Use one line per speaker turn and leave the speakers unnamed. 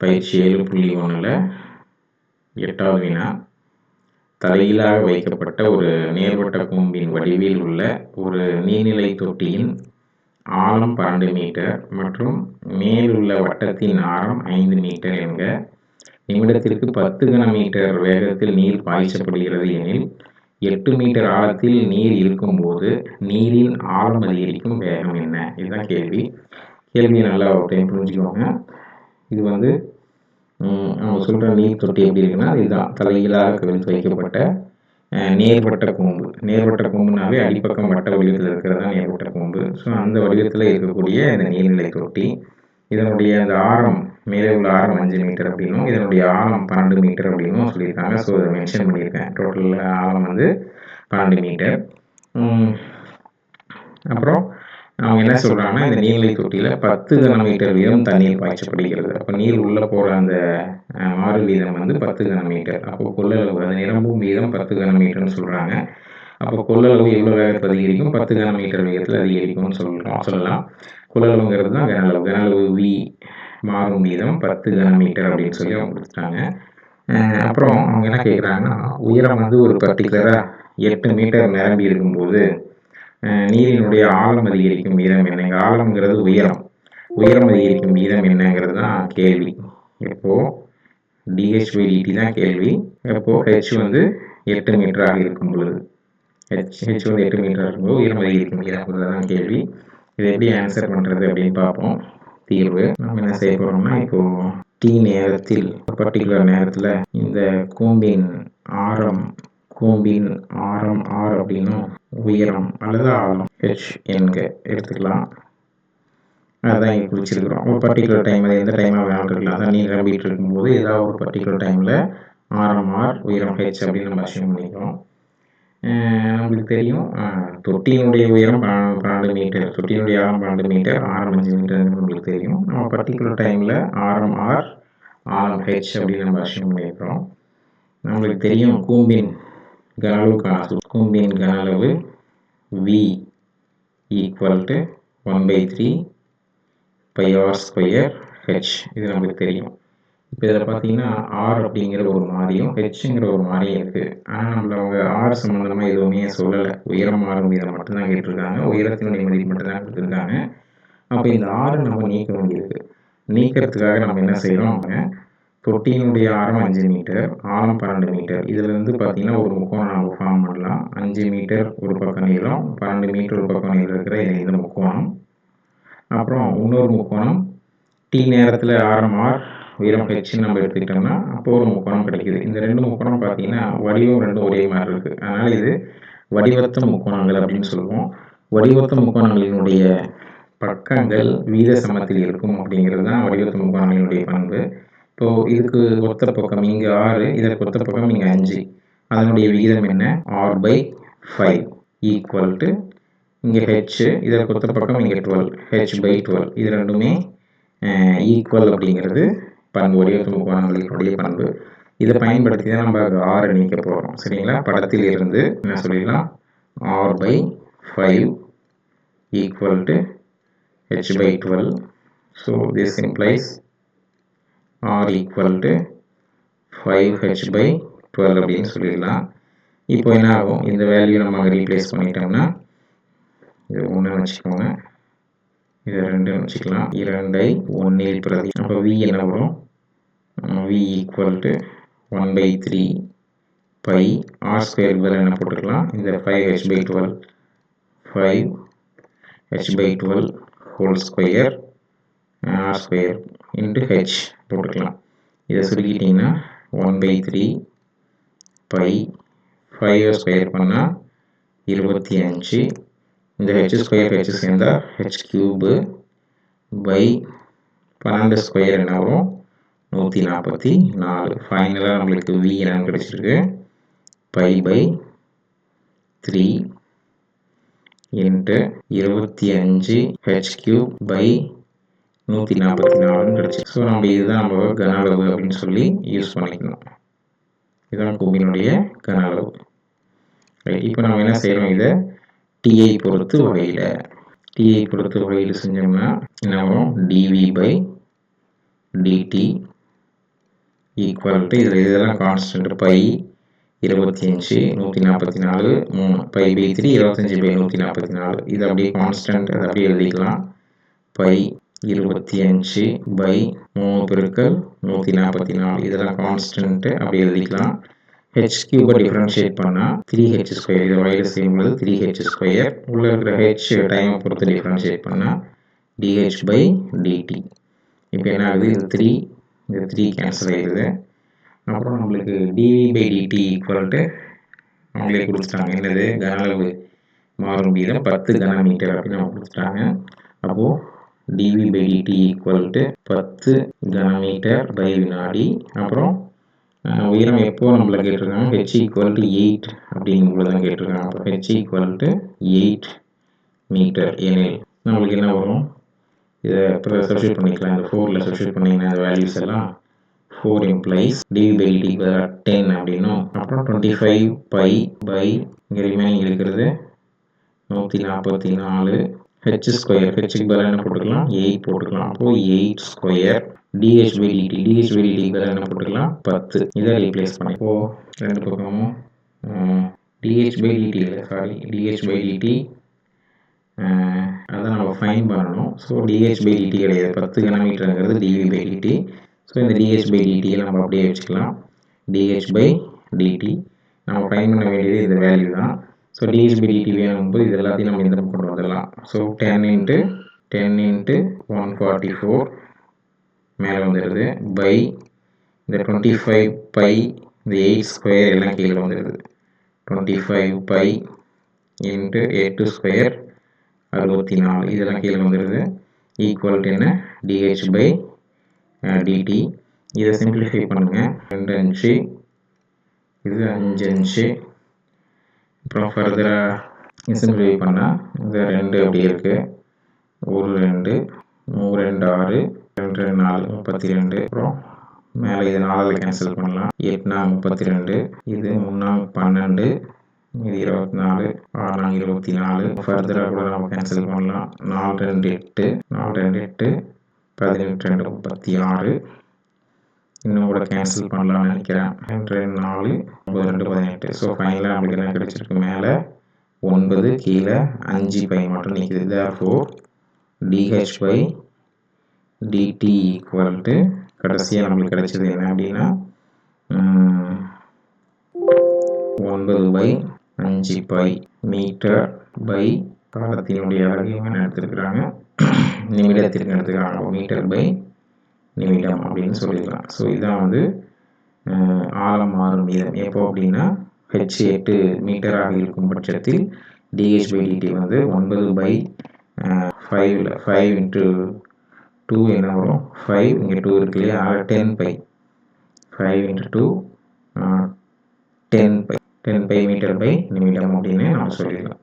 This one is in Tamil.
பயிற்சி 7.1ல் 8வது வினா. தலைகீழாக வைக்கப்பட்ட ஒரு நேர்வட்ட கூம்பின் வடிவில் உள்ள ஒரு நீர்நிலை தொட்டியின் ஆழம் 12 மீட்டர் மற்றும் மேலுள்ள வட்டத்தின் ஆரம் 5 மீட்டர் என்க. நிமிடத்திற்கு 10 கனமீட்டர் வேகத்தில் நீர் பாய்ச்சப்படுகிறது எனில் 8 மீட்டர் ஆழத்தில் நீர் இருக்கும்போது நீரின் ஆழம் அதிகரிக்கும் வேகம் என்ன? இதுதான் கேள்வி. கேள்வியை நல்லா ஒரு டைம் புரிஞ்சுக்கோங்க. இது அவங்க சொல்கிற நீர் தொட்டி எப்படி இருக்குன்னா, இதுதான் தலைகீழாக கவிழ்த்து வைக்கப்பட்ட நேர்வட்ட கூம்பு. நேர்வட்ட கூம்புனாவே அடிப்பக்கம் வட்ட வடிவத்தில் இருக்கிறது தான் நேர்வட்ட கூம்பு. ஸோ அந்த வடிவத்தில் இருக்கக்கூடிய இந்த நீர்நிலை தொட்டி, இதனுடைய அந்த ஆரம், மேலே உள்ள ஆரம் 5 மீட்டர் அப்படின்னும், இதனுடைய ஆழம் 12 மீட்டர் அப்படின்னும் சொல்லியிருக்காங்க. ஸோ அதை மென்ஷன் பண்ணியிருக்கேன். டோட்டல் ஆழம் 12 மீட்டர். அப்புறம் அவங்க என்ன சொல்கிறாங்கன்னா, இந்த நீர்நிலை தொட்டியில் 10 கனமீட்டர் வீதம் தண்ணீர் பாய்ச்சப்படுகிறது. அப்போ நீர் உள்ளே போகிற அந்த மாறு வீதம் 10 கனமீட்டர். அப்போ கொள்ளளவு, அது நிரம்பும் வீதம் 10 கனமீட்டர்னு சொல்கிறாங்க. அப்போ கொள்ளளவு எவ்வளோ வேகத்தில் அதிகரிக்கும்? 10 கனமீட்டர் வேகத்தில் அதிகரிக்கும்னு சொல்லலாம். கொள்ளளவுங்கிறது தான் கனளவு. கனளவு வி, மாறும் வீதம் 10 கனமீட்டர் அப்படின்னு சொல்லி அவங்க கொடுத்துட்டாங்க. அப்புறம் அவங்க என்ன கேட்குறாங்கன்னா, உயரம் ஒரு பர்டிகுலராக 8 மீட்டர் நிரம்பி இருக்கும்போது நீரினுடைய ஆழம் அதிகரிக்கும் வீதம் என்ன? ஆழம்ங்கிறது உயரம் அதிகரிக்கும் வீதம் என்னங்கிறது தான் கேள்வி. இப்போ dh/dt தான் கேள்வி. இப்போ h 8 மீட்டராக இருக்கும் பொழுது, h 8 மீட்டராக இருக்கும்போது உயரம் அதிகரிக்கும் வீதம் தான் கேள்வி. இதை எப்படி ஆன்சர் பண்ணுறது அப்படின்னு பார்ப்போம். தீர்வு நம்ம என்ன செய்ய போகிறோம்னா, இப்போது t நேரத்தில், பர்டிகுலர் நேரத்தில் இந்த கூம்பின் ஆரம் r அப்படின்னும் உயரம் அல்லது ஆழம் h என்க எடுத்துக்கலாம். அதுதான் இங்கே குறிச்சிருக்கிறோம். ஒரு பர்டிகுலர் டைமில், எந்த டைமாக வேணாலும் இருக்கலாம். தண்ணி நிரம்பிட்டு இருக்கும்போது ஏதாவது ஒரு பர்டிகுலர் டைமில் ஆரம் r, உயரம் h அப்படின்னு நம்ம அசியூம் பண்ணிக்கிறோம். நம்மளுக்கு தெரியும் தொட்டியினுடைய உயரம் 12 மீட்டர், தொட்டியினுடைய ஆழம் 12 மீட்டர், ஆரம் 5 மீட்டர் நம்மளுக்கு தெரியும். நம்ம பர்டிகுலர் டைமில் ஆரம் r, ஆழம் h அப்படின்னு நம்ம அசியூம் பண்ணிக்கிறோம். நம்மளுக்கு தெரியும் கூம்பின் கன அளவு v = 1/3 πr² h. இது நம்மளுக்கு தெரியும். இப்போ இதில் பார்த்தீங்கன்னா r அப்படிங்கிற ஒரு மாறியும் ஹெச்ங்கிற ஒரு மாறியும் இருக்குது. ஆனால் நம்மள அவங்க r சம்மந்தமாக எதுவுமே சொல்லலை. உயரம் மாறும் வீதம் மட்டும்தான் கேட்டிருக்காங்க. உயரத்தினுடைய மதிப்பு மட்டும்தான் கொடுத்துருக்காங்க. அப்போ இந்த r நம்ம நீக்க வேண்டியிருக்கு. நீக்கிறதுக்காக நம்ம என்ன செய்கிறோம்? தொட்டியினுடைய ஆரம் 5 மீட்டர், ஆழம் 12 மீட்டர். இதிலிருந்து பார்த்தீங்கன்னா ஒரு முக்கோணம் நம்ம ஃபார்ம் பண்ணலாம். 5 மீட்டர் ஒரு பக்கம் நீளம், 12 மீட்டர் ஒரு பக்கம் நீளம் இருக்கிற இந்த முக்கோணம். அப்புறம் இன்னொரு முக்கோணம் t நேரத்தில் ஆரம் r, உயரம் h நம்ம எடுத்துக்கிட்டோம்னா அப்போ ஒரு முக்கோணம் கிடைக்குது. இந்த ரெண்டு முக்கோணம் பார்த்தீங்கன்னா வடிவம் ரெண்டும் ஒரே மாதிரி இருக்குது. அதனால் இது வடிவத்த முக்கோணங்கள் அப்படின்னு சொல்லுவோம். வடிவத்த முக்கோணங்களினுடைய பக்கங்கள் வீத சமத்தில் இருக்கும் அப்படிங்கிறது தான் வடிவத்த முக்கோணங்களினுடைய பண்பு. இப்போது இதுக்கு ஒத்த பக்கம் இங்கே 6, இதற்கு ஒத்த பக்கம் இங்கே 5. அதனுடைய விகிதம் என்ன? r/5 = இங்கே h, இதற்கு ஒத்த பக்கம் இங்கே 12, h/12. இது ரெண்டுமே ஈக்குவல் அப்படிங்கிறது பண்பு, வடிவத்த முக்கோணங்களினுடைய பண்பு. இதை பயன்படுத்தி தான் நம்ம r நீக்க போகிறோம். சரிங்களா? படத்தில் இருந்து என்ன சொல்லிடலாம்? r/5 = h/12. So this implies r = 5h/12 அப்படின்னு சொல்லிடலாம். இப்போ என்ன ஆகும்? இந்த வேல்யூ நம்ம ரீப்ளேஸ் பண்ணிட்டோம்னா, இது 1 வச்சுக்கோங்க, இது 2 வச்சுக்கலாம். 2ஐ 1இல் பிரதி. அப்போ v என்ன வரும்? v = 1/3 π r² என்ன போட்டுக்கலாம்? இந்த 5h/12 5h/12 whole square r² into h போட்டுக்கலாம். இதை சுருக்கிட்டிங்கன்னா 1/3 π 5² பண்ணால் 25. இந்த h² சேர்ந்தால் h³ by 12² என்ன வரும்? 144. ஃபைனலாக நம்மளுக்கு v என்னன்னு கிடைச்சிருக்கு? π/3 into 25 h³ by 144 கிடைச்சி. ஸோ நம்ம இதுதான் நம்ம கன அளவு அப்படின்னு சொல்லி யூஸ் பண்ணிக்கணும். இதுதான் கூம்பினுடைய கன அளவு. இப்போ நம்ம என்ன செய்கிறோம்? இதை t பொறுத்து வகையில் செஞ்சோம்னா என்ன வரும்? dv/dt ஈக்குவல் டு இதில் இதெல்லாம் constant by 25 144 3 by by 3 25 by 144 இது அப்படியே கான்ஸ்டன்ட் அது அப்படியே எழுதிக்கலாம் பை 25 பை 3 பெருக்கல் 144 இதெல்லாம் கான்ஸ்டன்ட் அப்படியே எழுதிக்கலாம் h கியூபை டிஃபரன்ஷியேட் பண்ணால் 3h ஸ்கொயர் இதை வகையில் செய்யும்போது 3h ஸ்கொயர் உள்ள இருக்கிற h டைமை பொறுத்து டிஃபரன்ஷியேட் பண்ணால் dh பை dt இப்போ என்ன ஆகுது இது 3 இது 3 கேன்சல் ஆகிடுது அப்புறம் நம்மளுக்கு dv by dt equal to அவங்களே கொடுத்துட்டாங்க என்னது கன அளவு மாறும் வீதம் 10 கனமீட்டர் அப்படின்னு அவங்க கொடுத்துட்டாங்க அப்போது dv by dt equal to 10 கனமீட்டர் பை வினாடி அப்புறம் உயரம் எப்போ நம்மள கேட்டிருக்காங்க h ஈக்குவல் டு 8 அப்படிங்கும்போது தான் கேட்டிருக்காங்க அப்போ h ஈக்குவல் டு 8 மீட்டர் எனில் நம்மளுக்கு என்ன வரும் இதை இப்போ சப்ஸ்டியூட் பண்ணிக்கலாம் இந்த 4ல் சப்ஸ்டியூட் பண்ணிங்கன்னா இந்த வேல்யூஸ் எல்லாம் 4 implies dv by dt க்கு 10 அப்படின்னும் அப்புறம் 25 பை பை இங்கே ரிமைனிங் இருக்கிறது 144 h ஸ்கொயர் ஹெச்சுக்கு பதிலாக என்ன போட்டுக்கலாம் 8 போட்டுக்கலாம் அப்போது 8 square dh by dt dh by dt க்கு பதிலாக என்ன போட்டுக்கலாம் 10 இதை ரீப்ளேஸ் பண்ணி இப்போது ரெண்டு பக்கமும் dh by dt இல்லை சாரி dh by dt அதான் நம்ம ஃபைன் பண்ணணும் ஸோ dh by dt கிடையாது 10 கனமீட்டருங்கிறது dv by dt ஸோ இந்த dh by dt நம்ம அப்படியே வச்சுக்கலாம் dh by dt நம்ம ஃபைன் பண்ண வேண்டியது இந்த வேல்யூ தான் ஸோ dh by dt வேணும்போது இது எல்லாத்தையும் நம்ம இந்த கொண்டு வந்துடலாம் ஸோ 10 இன்ட்டு 144 மேலே வந்துடுது பை இந்த 25 பை இந்த 8 ஸ்கொயர் எல்லாம் கீழே வந்துடுது 25 பை இன்ட்டு 8 ஸ்கொயர் 64 இதெல்லாம் கீழே வந்துடுது ஈக்குவல் டு என்ன dh by dt இதை சிம்பிளிஃபை பண்ணுங்கள் 2 5 இது 5 5 அப்புறம் ஃபர்தராக சிம்பிளிஃபை பண்ணால் இந்த 2 அப்படியே இருக்குது 1 2 3 2 6 2 2 4 32 அப்புறம் மேலே இது 4 கேன்சல் பண்ணலாம் 8 32 இது 3 12 இது 24 6 24 ஃபர்தராக கூட நம்ம கேன்சல் பண்ணலாம் 4 2 8 4 2 8 18 2 36 இன்னும் கூட கேன்சல் பண்ணலாம்னு நினைக்கிறேன் 2 4 9 2 18 ஸோ ஃபைனலாக நம்மளுக்கு என்ன கிடைச்சிருக்கு மேலே 9 கீழே 5 பை மட்டும் நிற்கிது therefore dh by dt equal to கடைசியாக நம்மளுக்கு கிடைச்சது என்ன அப்படின்னா 9 பை 5 பை மீட்டர் பை காலத்தினுடைய அழகு என்ன எடுத்துருக்குறாங்க நிமிடத்திற்கு எடுத்துக்கிறாங்க மீட்டர் பை நிமிடம் அப்படின்னு சொல்லிடலாம் ஸோ இதான் வந்து ஆழம் மாறும் வீதம் எப்போ அப்படின்னா h 8 மீட்டராக இருக்கும் பட்சத்தில் dh by dt வந்து 9 பை 5 இன்ட்டு 2 என்ன வரும் 5 இங்கே 2 இருக்கு இல்லையா 10 by 5 into 2 10 by metre by நிமிடம் அப்படின்னு நம்ம சொல்லிடலாம்.